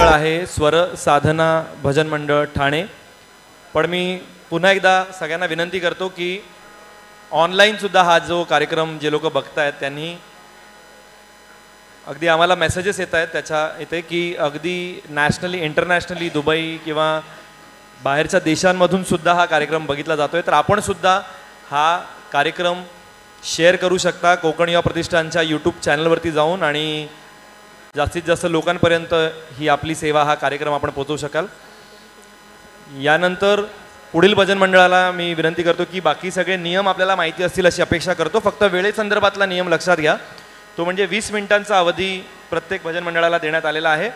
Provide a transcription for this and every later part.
मंडळ आहे स्वर साधना भजन मंडळ ठाणे. पण मी पुन्हा एकदा सगळ्यांना विनंती करतो की ऑनलाईनसुद्धा हा जो कार्यक्रम जे लोक बघतायत त्यांनी अगदी आम्हाला मेसेजेस येत आहेत त्याच्या इथे की अगदी नॅशनली इंटरनॅशनली दुबई किंवा बाहेरच्या देशांमधून सुद्धा हा कार्यक्रम बघितला जातोय. तर आपण सुद्धा हा कार्यक्रम शेअर करू शकता कोकण युवा प्रतिष्ठानच्या यूट्यूब चॅनलवरती जाऊन आणि जास्तीत जास्त लोकांपर्यंत ही आपली सेवा हा कार्यक्रम आपण पोहोचवू शकाल. यानंतर पुढील भजन मंडळाला मी विनंती करतो की बाकी सगळे नियम आपल्याला माहिती असतील अशी अपेक्षा करतो. फक्त वेळेसंदर्भातला नियम लक्षात घ्या. तो म्हणजे 20 मिनिटांचा अवधी प्रत्येक भजन मंडळाला देण्यात आलेला आहे.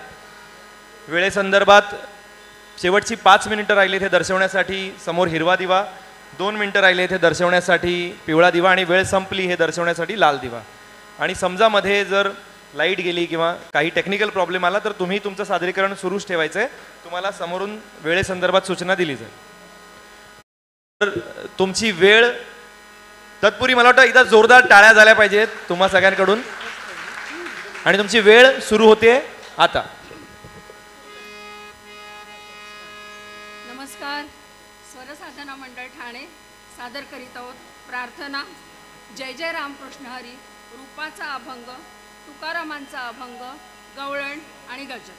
वेळेसंदर्भात शेवटची 5 मिनिटं राहिली इथे दर्शवण्यासाठी समोर हिरवा दिवा, 2 मिनिटं राहिले इथे दर्शवण्यासाठी पिवळा दिवा आणि वेळ संपली हे दर्शवण्यासाठी लाल दिवा. आणि समजा मध्ये जर लाईट गेली किंवा काही टेक्निकल प्रॉब्लेम आला तर तुम्ही तुमचं सादरीकरण सुरूच ठेवायचं आहे. तुम्हाला समोरून वेळेसंदर्भात सूचना दिली जाईल. तर तुमची वेळ तत्पूर्वी मला वाटतं एकदा जोरदार टाळ्या झाल्या पाहिजेत तुम्हा सगळ्यांकडून. आणि तुमची वेळ सुरू होते आता. नमस्कार. स्वरसाधना मंडळ ठाणे सादर करीत आहोत प्रार्थना जय जय रामकृष्ण हरी, रूपाचा अभंग, तुकारामांचा अभंग, गवळण आणि गजर.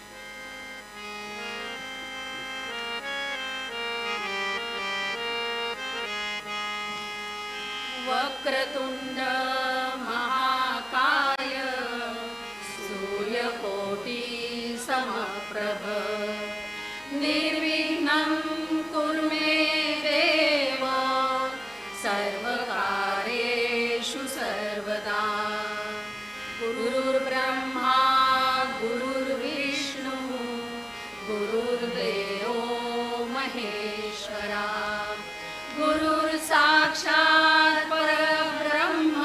वक्रतुंड महाकाय सूर्यकोटी समप्रभ निर्विघ्नं कुरु मे देव सर्वकार्येषु सर्वदा. गुरुर्ब्रह्मा गुरुर्विष्णु गुरुर्देवो महेश्वरा गुरुर्साक्षात् परब्रह्म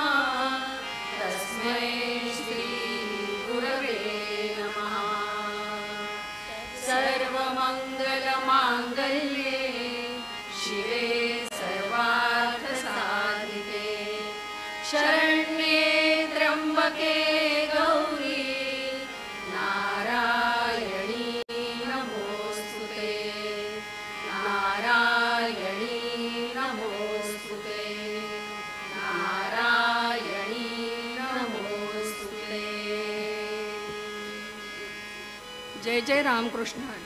तस्मै श्री गुरवे नमः. सर्वमंगलमांगल्ये शिवे सर्वार्थसाधिके शरण्ये त्र्यंबके गौरी नारायणी नमोस्तुते नारायणी नमोस्तुते नारायणी नमोस्तुते. जय जय रामकृष्ण हरी.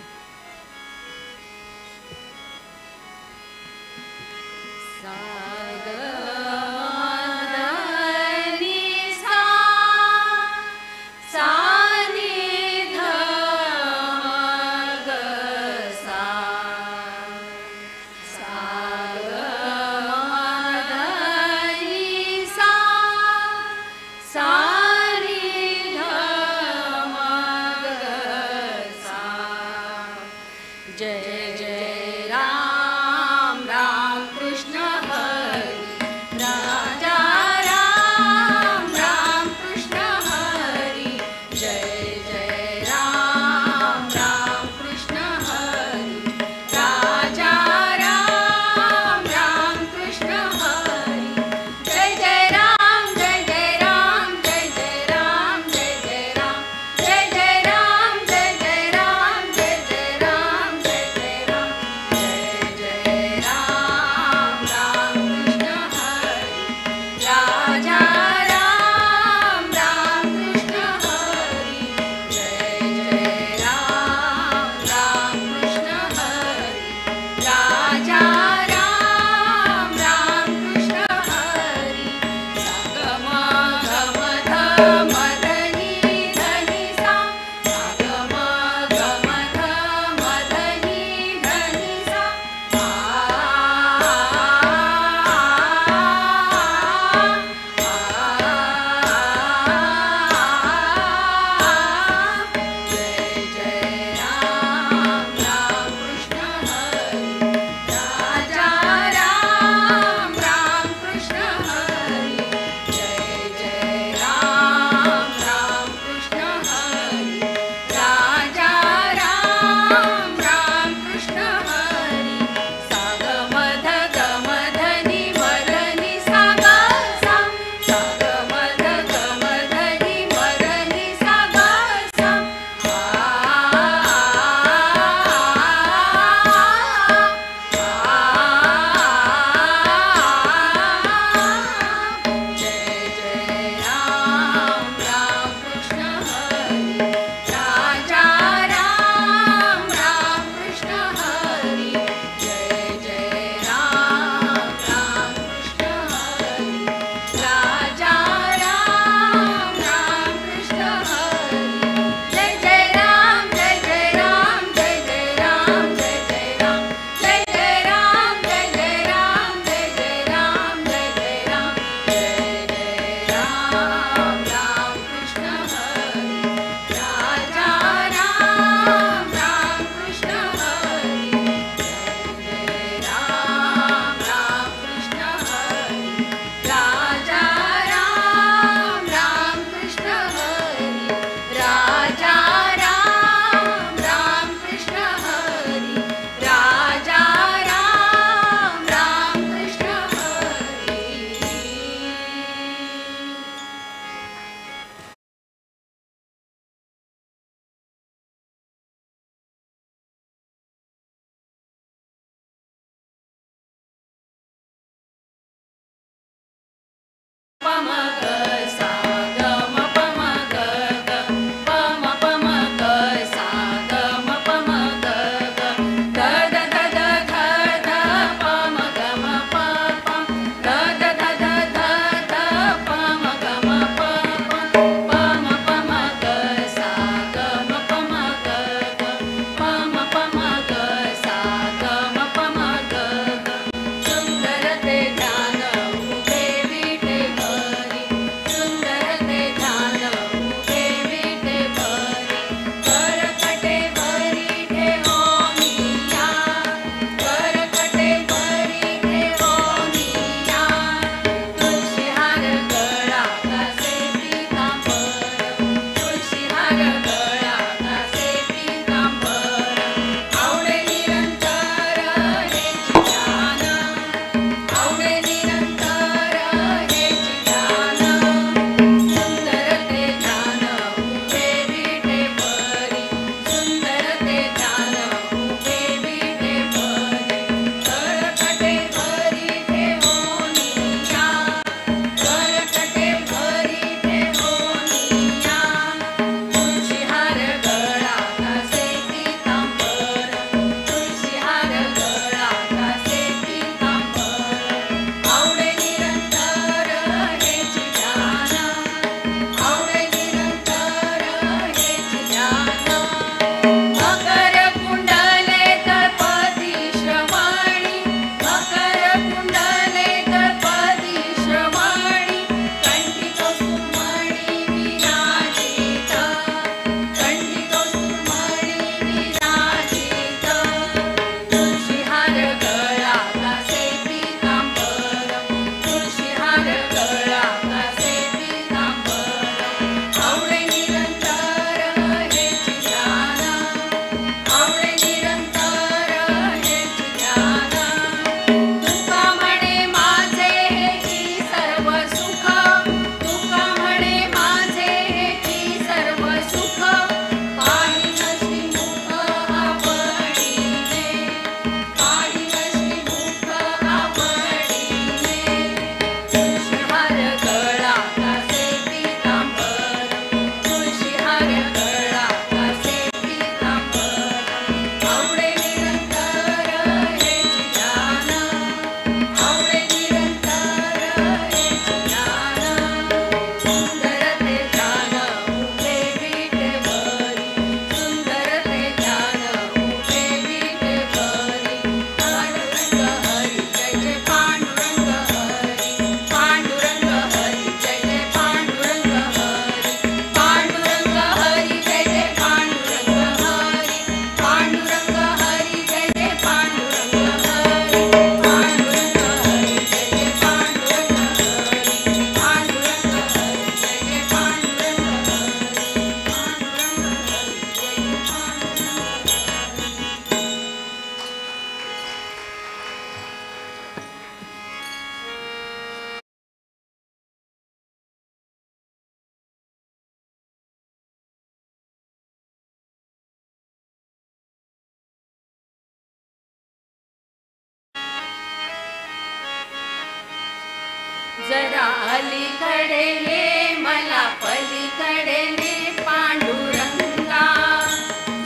जरा अलीकडे ये मला पलीकडे ने पांडुरंगा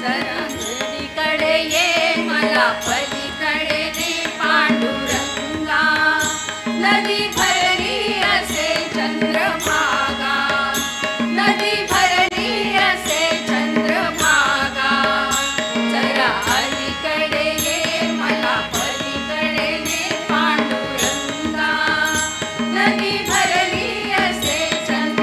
जरा अलीकडे ये मला पलीकडे ने पांडुरंगा नदी भरली असे चंद्रभागा नदी भरली असे चंद्रभागा जरा अलीकडे ये मला पलीकडे ने पांडुरंगा नदी भरली असे चंद्रभागा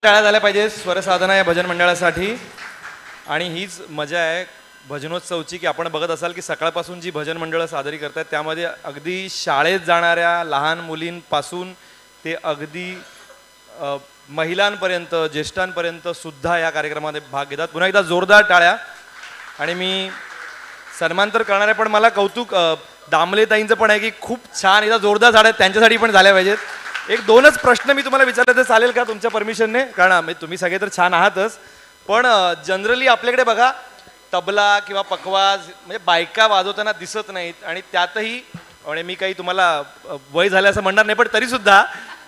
टाळ्या झाल्या पाहिजे स्वरसाधना या भजन मंडळासाठी. आणि हीच मजा आहे भजनोत्सवची की आपण बघत असाल की सकाळपासून जी भजन मंडळं सादरी करतात त्यामध्ये अगदी शाळेत जाणाऱ्या लहान मुलींपासून ते अगदी महिलांपर्यंत ज्येष्ठांपर्यंत सुद्धा या कार्यक्रमामध्ये भाग घेतात. पुन्हा एकदा जोरदार टाळ्या. आणि मी सन्मान तर करणार आहे पण मला कौतुक दामले ताईंचं पण आहे की खूप छान एकदा जोरदार झाड आहेत त्यांच्यासाठी पण झाल्या पाहिजेत. एक दोनच प्रश्न मी तुम्हाला विचारले तर चालेल का तुमच्या परमिशनने? कारण तुम्ही सगळे तर छान आहातच पण जनरली आपल्याकडे बघा तबला किंवा पखवाज म्हणजे बायका वाजवताना दिसत नाहीत. आणि त्यातही म्हणजे मी काही तुम्हाला वय झालं असं म्हणणार नाही पण तरीसुद्धा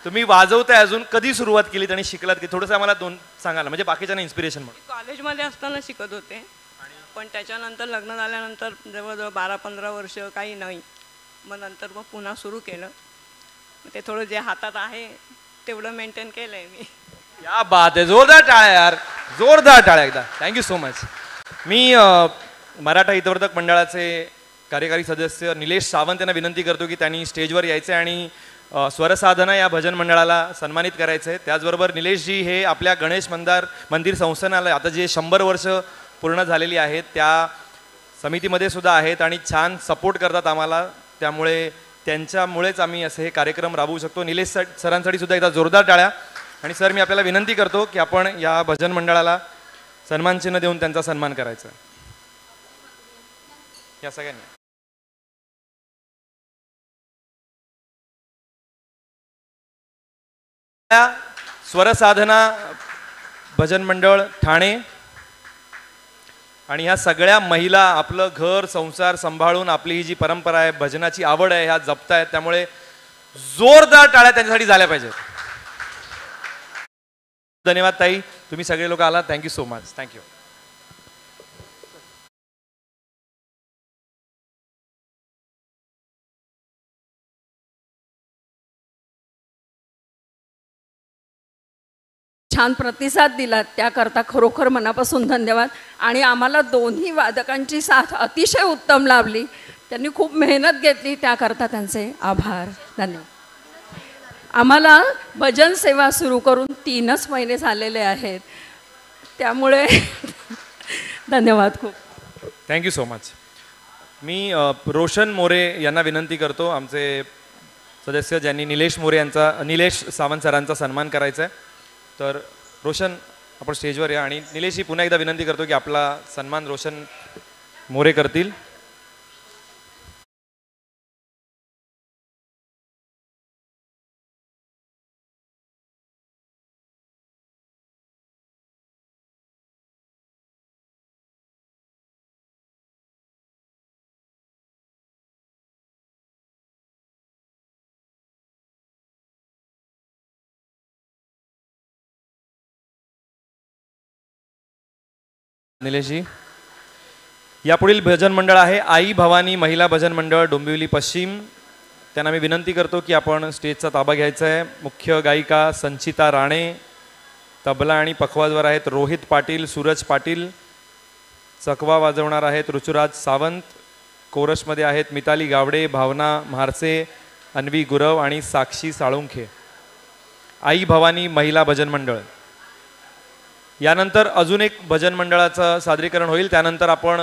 तुम्ही वाजवताय अजून कधी सुरुवात केलीत आणि शिकलात की थोडंसं आम्हाला दोन सांगाल म्हणजे बाकीच्यांना इन्स्पिरेशन म्हणून. कॉलेजमध्ये असताना शिकत होते पण त्याच्यानंतर लग्न झाल्यानंतर जवळजवळ 12-15 वर्ष काही नाही. मग पुन्हा सुरू केलं. ते थोडं जे हातात आहे तेवढं मेंटेन केलं आहे मी. या बात आहे. जोरदार टाळ्या यार जोरदार टाळ्या एकदा. Thank you so much. मी मराठा हितवर्धक मंडळाचे कार्यकारी सदस्य निलेश सावंत यांना विनंती करतो की त्यांनी स्टेजवर यायचं आहे आणि स्वरसाधना या भजन मंडळाला सन्मानित करायचं आहे. त्याचबरोबर निलेशजी हे आपल्या गणेश मंदिर संस्थानालय आता जे 100 वर्ष पूर्ण झालेली आहेत त्या समितीमध्ये सुद्धा आहेत आणि छान सपोर्ट करतात आम्हाला. त्यामुळे त्यांच्यामुळेच आम्ही असे हे कार्यक्रम राबवू शकतो. निलेश सरांसाठी सुद्धा एकदा जोरदार टाळ्या. आणि सर मी आपल्याला विनंती करतो की आपण या भजन मंडळाला सन्मान चिन्ह देऊन त्यांचा सन्मान करायचा या सगळ्यांनी. स्वरसाधना भजन मंडळ ठाणे आणि ह्या सगळ्या महिला आपलं घर संसार सांभाळून आपली ही जी परंपरा आहे भजनाची आवड आहे ह्या जपतायत. त्यामुळे जोरदार टाळ्या त्यांच्यासाठी झाल्या पाहिजेत. धन्यवाद ताई तुम्ही सगळे लोक आला. Thank you so much. थँक्यू. छान प्रतिसाद दिलात त्याकरता खरोखर मनापासून धन्यवाद. आणि आम्हाला दोन्ही वादकांची साथ अतिशय उत्तम लाभली. त्यांनी खूप मेहनत घेतली त्याकरता त्यांचे आभार. धन्यवाद. आम्हाला भजन सेवा सुरू करून 3च महिने झालेले आहेत त्यामुळे धन्यवाद खूप. Thank you so much. मी रोशन मोरे यांना विनंती करतो आमचे सदस्य ज्यांनी निलेश सावंत सरांचा सन्मान करायचा आहे. तर रोशन आपण स्टेजवर या आणि निलेशजी पुन्हा एकदा विनंती करतो की आपला सन्मान रोशन मोरे करतील. निलेशजी यापुढील भजन मंडळ आहे आई भवानी महिला भजन मंडळ डोंबिवली पश्चिम. त्यांना मी विनंती करतो की आपण स्टेजचा ताबा घ्यायचा आहे. मुख्य गायिका संचिता राणे, तबला आणि पखवाजवर आहेत रोहित पाटील सूरज पाटील, चकवा वाजवणार आहेत ऋतुराज सावंत, कोरसमध्ये आहेत मिताली गावडे, भावना म्हारसे, अन्वी गुरव आणि साक्षी साळुंखे. आई भवानी महिला भजन मंडळ. यानंतर अजून एक भजन मंडळाचं सादरीकरण होईल. त्यानंतर आपण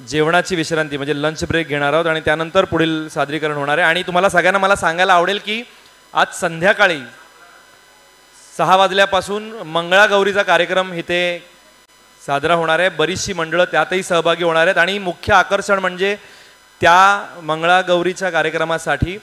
जेवणाची विश्रांती म्हणजे लंच ब्रेक घेणार आहोत आणि त्यानंतर पुढील सादरीकरण होणार आहे. आणि तुम्हाला सगळ्यांना मला सांगायला आवडेल की आज संध्याकाळी 6 वाजल्यापासून मंगळागौरीचा कार्यक्रम इथे साजरा होणार आहे. बरीचशी मंडळं त्यातही सहभागी होणार आहेत आणि मुख्य आकर्षण म्हणजे त्या मंगळागौरीच्या कार्यक्रमासाठी